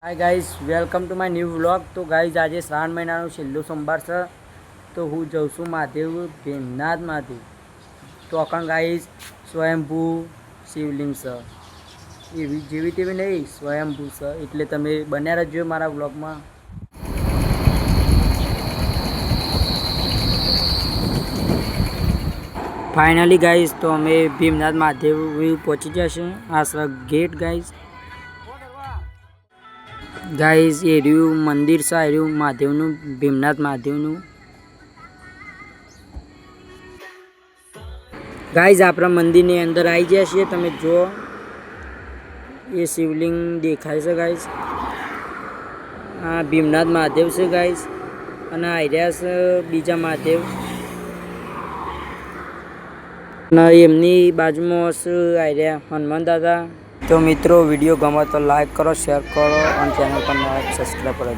Hi guys, welcome to my new vlog. तो guys आज श्रावण महीनाનો છેલ્લો સોમવાર છે, તો હું જઉં છું મહાદેવ ભીમનાથ મહાદેવ તો અકણ ગાઈસ સ્વયંભૂ શિવલિંગ છે, એવી જેવી તેવી નહીં, સ્વયંભૂ છે, એટલે તમે બન્યા રહેજો મારા વ્લોગમાં। फाइनली गाइस तो अमे भीमनाथ महादेव पहुँची जशे। आ गेट गाइस गाइस ये रह्यु मंदिर से रह्यु महादेवनु, भीमनाथ महादेवनु। गाइस आपरा मंदिर ने अंदर आई गया छे, तमे जो ये शिवलिंग देखाय छे गाइस, आ भीमनाथ महादेव छे गाइस, अने आ रह्या छे बीजा महादेव, एमनी बाजुमां आ रह्या हनुमान दादा। तो मित्रों वीडियो गमे तो लाइक करो, शेयर करो और चैनल पर सब्सक्राइब करो।